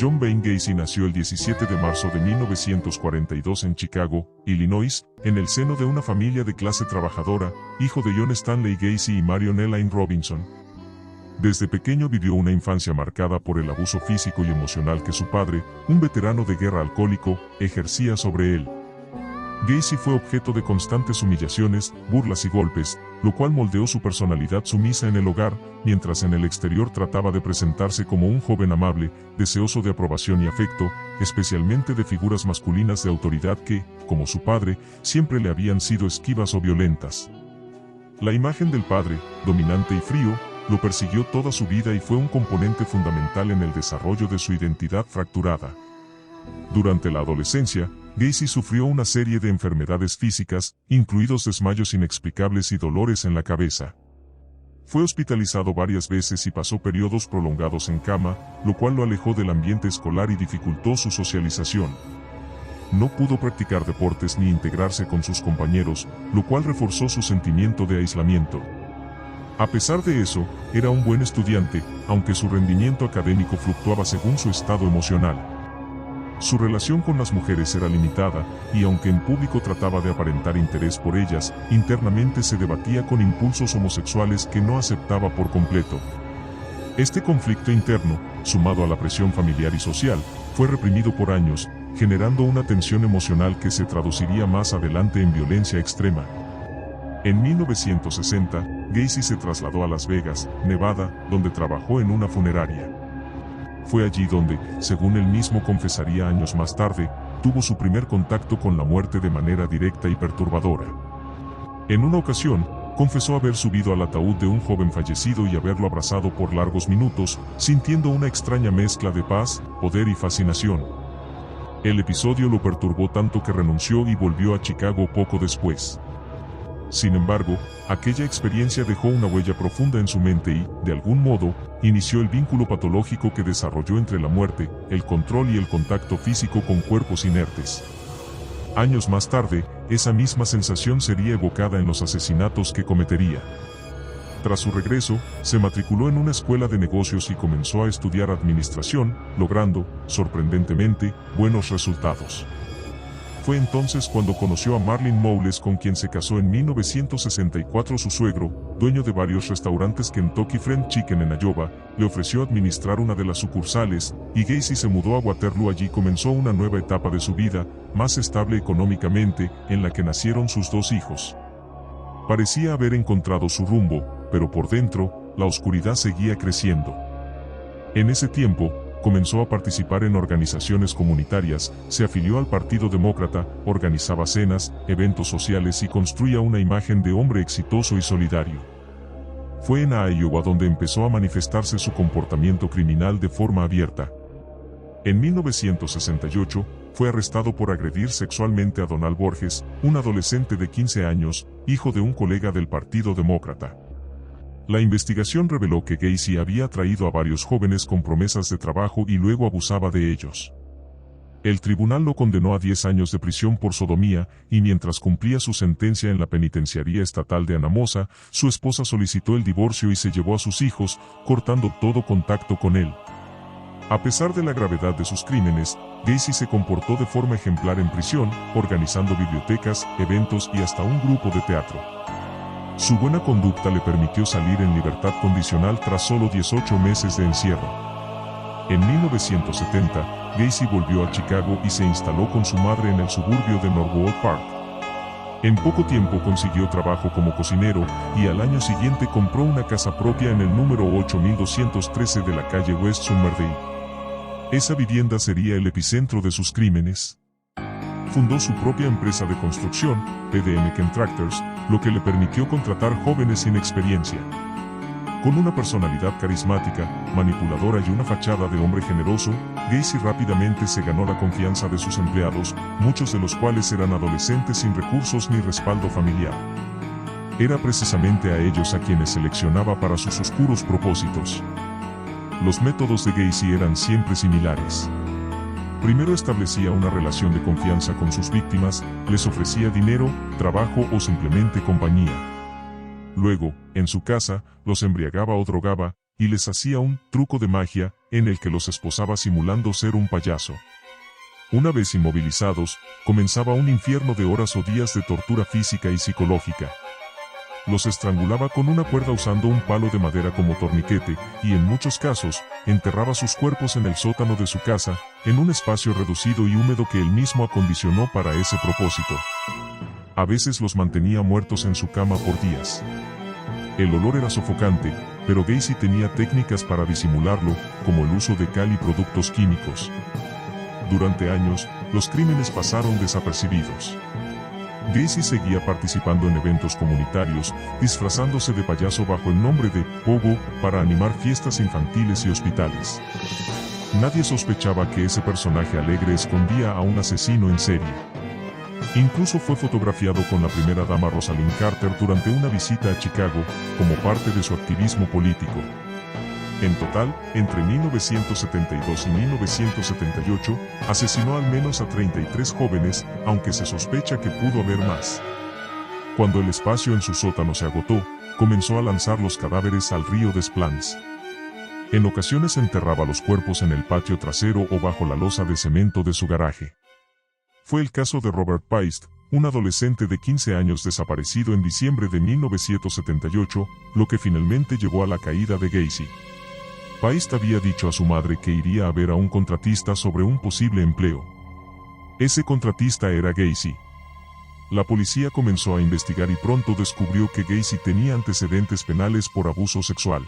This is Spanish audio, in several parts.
John Wayne Gacy nació el 17 de marzo de 1942 en Chicago, Illinois, en el seno de una familia de clase trabajadora, hijo de John Stanley Gacy y Marion Elaine Robinson. Desde pequeño vivió una infancia marcada por el abuso físico y emocional que su padre, un veterano de guerra alcohólico, ejercía sobre él. Gacy fue objeto de constantes humillaciones, burlas y golpes, lo cual moldeó su personalidad sumisa en el hogar, mientras en el exterior trataba de presentarse como un joven amable, deseoso de aprobación y afecto, especialmente de figuras masculinas de autoridad que, como su padre, siempre le habían sido esquivas o violentas. La imagen del padre, dominante y frío, lo persiguió toda su vida y fue un componente fundamental en el desarrollo de su identidad fracturada. Durante la adolescencia, Gacy sufrió una serie de enfermedades físicas, incluidos desmayos inexplicables y dolores en la cabeza. Fue hospitalizado varias veces y pasó periodos prolongados en cama, lo cual lo alejó del ambiente escolar y dificultó su socialización. No pudo practicar deportes ni integrarse con sus compañeros, lo cual reforzó su sentimiento de aislamiento. A pesar de eso, era un buen estudiante, aunque su rendimiento académico fluctuaba según su estado emocional. Su relación con las mujeres era limitada, y aunque en público trataba de aparentar interés por ellas, internamente se debatía con impulsos homosexuales que no aceptaba por completo. Este conflicto interno, sumado a la presión familiar y social, fue reprimido por años, generando una tensión emocional que se traduciría más adelante en violencia extrema. En 1960, Gacy se trasladó a Las Vegas, Nevada, donde trabajó en una funeraria. Fue allí donde, según él mismo confesaría años más tarde, tuvo su primer contacto con la muerte de manera directa y perturbadora. En una ocasión, confesó haber subido al ataúd de un joven fallecido y haberlo abrazado por largos minutos, sintiendo una extraña mezcla de paz, poder y fascinación. El episodio lo perturbó tanto que renunció y volvió a Chicago poco después. Sin embargo, aquella experiencia dejó una huella profunda en su mente y, de algún modo, inició el vínculo patológico que desarrolló entre la muerte, el control y el contacto físico con cuerpos inertes. Años más tarde, esa misma sensación sería evocada en los asesinatos que cometería. Tras su regreso, se matriculó en una escuela de negocios y comenzó a estudiar administración, logrando, sorprendentemente, buenos resultados. Fue entonces cuando conoció a Marlene Mowles, con quien se casó en 1964. Su suegro, dueño de varios restaurantes Kentucky Fried Chicken en Iowa, le ofreció administrar una de las sucursales, y Gacy se mudó a Waterloo. Allí comenzó una nueva etapa de su vida, más estable económicamente, en la que nacieron sus dos hijos. Parecía haber encontrado su rumbo, pero por dentro, la oscuridad seguía creciendo. En ese tiempo, comenzó a participar en organizaciones comunitarias, se afilió al Partido Demócrata, organizaba cenas, eventos sociales y construía una imagen de hombre exitoso y solidario. Fue en Iowa donde empezó a manifestarse su comportamiento criminal de forma abierta. En 1968, fue arrestado por agredir sexualmente a Donald Borges, un adolescente de 15 años, hijo de un colega del Partido Demócrata. La investigación reveló que Gacy había atraído a varios jóvenes con promesas de trabajo y luego abusaba de ellos. El tribunal lo condenó a 10 años de prisión por sodomía, y mientras cumplía su sentencia en la penitenciaría estatal de Anamosa, su esposa solicitó el divorcio y se llevó a sus hijos, cortando todo contacto con él. A pesar de la gravedad de sus crímenes, Gacy se comportó de forma ejemplar en prisión, organizando bibliotecas, eventos y hasta un grupo de teatro. Su buena conducta le permitió salir en libertad condicional tras solo 18 meses de encierro. En 1970, Gacy volvió a Chicago y se instaló con su madre en el suburbio de Norwood Park. En poco tiempo consiguió trabajo como cocinero, y al año siguiente compró una casa propia en el número 8213 de la calle West Somerdale. Esa vivienda sería el epicentro de sus crímenes. Fundó su propia empresa de construcción, PDM Contractors, lo que le permitió contratar jóvenes sin experiencia. Con una personalidad carismática, manipuladora y una fachada de hombre generoso, Gacy rápidamente se ganó la confianza de sus empleados, muchos de los cuales eran adolescentes sin recursos ni respaldo familiar. Era precisamente a ellos a quienes seleccionaba para sus oscuros propósitos. Los métodos de Gacy eran siempre similares. Primero establecía una relación de confianza con sus víctimas, les ofrecía dinero, trabajo o simplemente compañía. Luego, en su casa, los embriagaba o drogaba, y les hacía un truco de magia, en el que los esposaba simulando ser un payaso. Una vez inmovilizados, comenzaba un infierno de horas o días de tortura física y psicológica. Los estrangulaba con una cuerda usando un palo de madera como torniquete, y en muchos casos, enterraba sus cuerpos en el sótano de su casa, en un espacio reducido y húmedo que él mismo acondicionó para ese propósito. A veces los mantenía muertos en su cama por días. El olor era sofocante, pero Gacy tenía técnicas para disimularlo, como el uso de cal y productos químicos. Durante años, los crímenes pasaron desapercibidos. Gacy seguía participando en eventos comunitarios, disfrazándose de payaso bajo el nombre de Pogo, para animar fiestas infantiles y hospitales. Nadie sospechaba que ese personaje alegre escondía a un asesino en serie. Incluso fue fotografiado con la primera dama Rosalind Carter durante una visita a Chicago, como parte de su activismo político. En total, entre 1972 y 1978, asesinó al menos a 33 jóvenes, aunque se sospecha que pudo haber más. Cuando el espacio en su sótano se agotó, comenzó a lanzar los cadáveres al río Des Plaines. En ocasiones enterraba los cuerpos en el patio trasero o bajo la losa de cemento de su garaje. Fue el caso de Robert Paist, un adolescente de 15 años desaparecido en diciembre de 1978, lo que finalmente llevó a la caída de Gacy. Paist había dicho a su madre que iría a ver a un contratista sobre un posible empleo. Ese contratista era Gacy. La policía comenzó a investigar y pronto descubrió que Gacy tenía antecedentes penales por abuso sexual.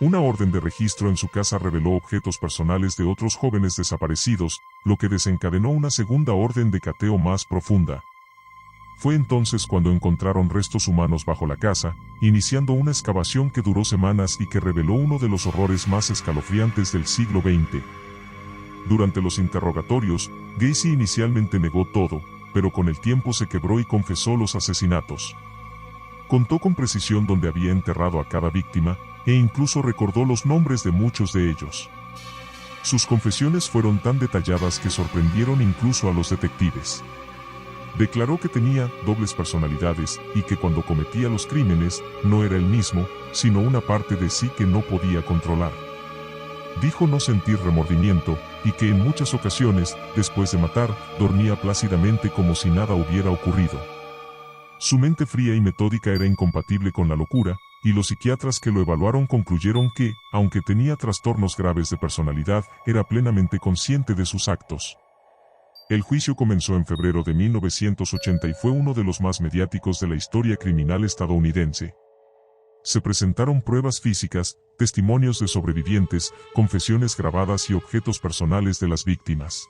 Una orden de registro en su casa reveló objetos personales de otros jóvenes desaparecidos, lo que desencadenó una segunda orden de cateo más profunda. Fue entonces cuando encontraron restos humanos bajo la casa, iniciando una excavación que duró semanas y que reveló uno de los horrores más escalofriantes del siglo XX. Durante los interrogatorios, Gacy inicialmente negó todo, pero con el tiempo se quebró y confesó los asesinatos. Contó con precisión dónde había enterrado a cada víctima, e incluso recordó los nombres de muchos de ellos. Sus confesiones fueron tan detalladas que sorprendieron incluso a los detectives. Declaró que tenía dobles personalidades y que cuando cometía los crímenes, no era él mismo, sino una parte de sí que no podía controlar. Dijo no sentir remordimiento, y que en muchas ocasiones, después de matar, dormía plácidamente como si nada hubiera ocurrido. Su mente fría y metódica era incompatible con la locura, y los psiquiatras que lo evaluaron concluyeron que, aunque tenía trastornos graves de personalidad, era plenamente consciente de sus actos. El juicio comenzó en febrero de 1980 y fue uno de los más mediáticos de la historia criminal estadounidense. Se presentaron pruebas físicas, testimonios de sobrevivientes, confesiones grabadas y objetos personales de las víctimas.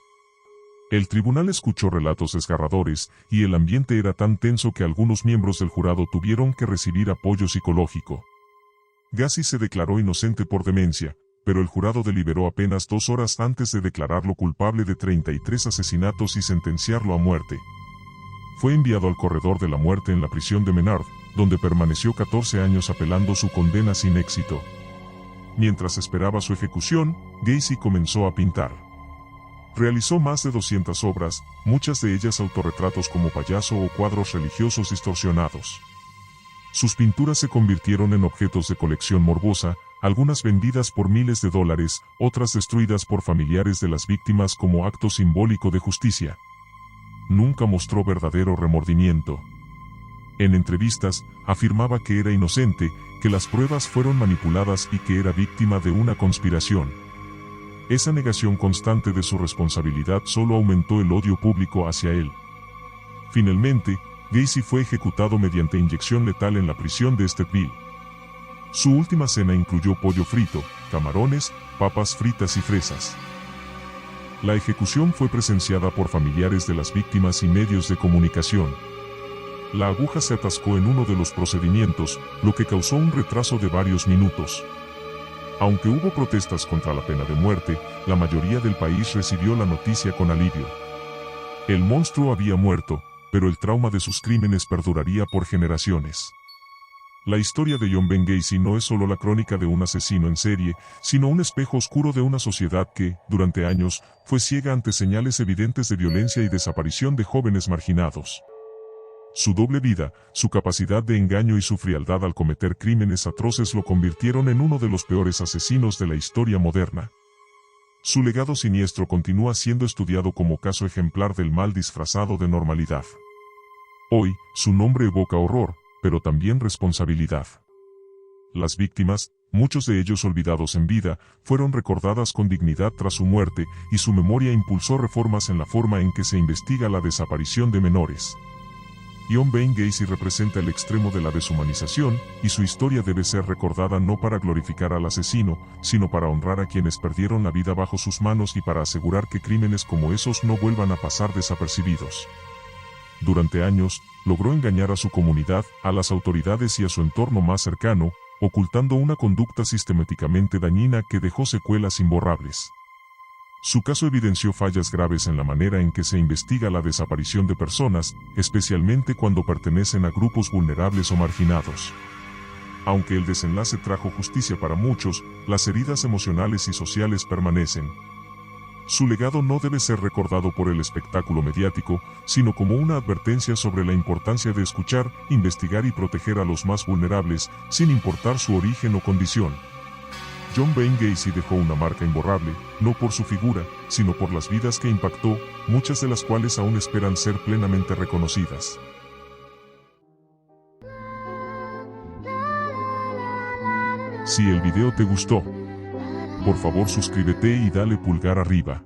El tribunal escuchó relatos desgarradores, y el ambiente era tan tenso que algunos miembros del jurado tuvieron que recibir apoyo psicológico. Gacy se declaró inocente por demencia, pero el jurado deliberó apenas 2 horas antes de declararlo culpable de 33 asesinatos y sentenciarlo a muerte. Fue enviado al corredor de la muerte en la prisión de Menard, donde permaneció 14 años apelando su condena sin éxito. Mientras esperaba su ejecución, Gacy comenzó a pintar. Realizó más de 200 obras, muchas de ellas autorretratos como payaso o cuadros religiosos distorsionados. Sus pinturas se convirtieron en objetos de colección morbosa, algunas vendidas por miles de dólares, otras destruidas por familiares de las víctimas como acto simbólico de justicia. Nunca mostró verdadero remordimiento. En entrevistas, afirmaba que era inocente, que las pruebas fueron manipuladas y que era víctima de una conspiración. Esa negación constante de su responsabilidad solo aumentó el odio público hacia él. Finalmente, Gacy fue ejecutado mediante inyección letal en la prisión de Stepville. Su última cena incluyó pollo frito, camarones, papas fritas y fresas. La ejecución fue presenciada por familiares de las víctimas y medios de comunicación. La aguja se atascó en uno de los procedimientos, lo que causó un retraso de varios minutos. Aunque hubo protestas contra la pena de muerte, la mayoría del país recibió la noticia con alivio. El monstruo había muerto, pero el trauma de sus crímenes perduraría por generaciones. La historia de John Ben Gacy no es solo la crónica de un asesino en serie, sino un espejo oscuro de una sociedad que, durante años, fue ciega ante señales evidentes de violencia y desaparición de jóvenes marginados. Su doble vida, su capacidad de engaño y su frialdad al cometer crímenes atroces lo convirtieron en uno de los peores asesinos de la historia moderna. Su legado siniestro continúa siendo estudiado como caso ejemplar del mal disfrazado de normalidad. Hoy, su nombre evoca horror, pero también responsabilidad. Las víctimas, muchos de ellos olvidados en vida, fueron recordadas con dignidad tras su muerte, y su memoria impulsó reformas en la forma en que se investiga la desaparición de menores. John Wayne Gacy representa el extremo de la deshumanización, y su historia debe ser recordada no para glorificar al asesino, sino para honrar a quienes perdieron la vida bajo sus manos y para asegurar que crímenes como esos no vuelvan a pasar desapercibidos. Durante años, logró engañar a su comunidad, a las autoridades y a su entorno más cercano, ocultando una conducta sistemáticamente dañina que dejó secuelas imborrables. Su caso evidenció fallas graves en la manera en que se investiga la desaparición de personas, especialmente cuando pertenecen a grupos vulnerables o marginados. Aunque el desenlace trajo justicia para muchos, las heridas emocionales y sociales permanecen. Su legado no debe ser recordado por el espectáculo mediático, sino como una advertencia sobre la importancia de escuchar, investigar y proteger a los más vulnerables, sin importar su origen o condición. John Wayne Gacy dejó una marca imborrable, no por su figura, sino por las vidas que impactó, muchas de las cuales aún esperan ser plenamente reconocidas. Si el video te gustó, por favor suscríbete y dale pulgar arriba.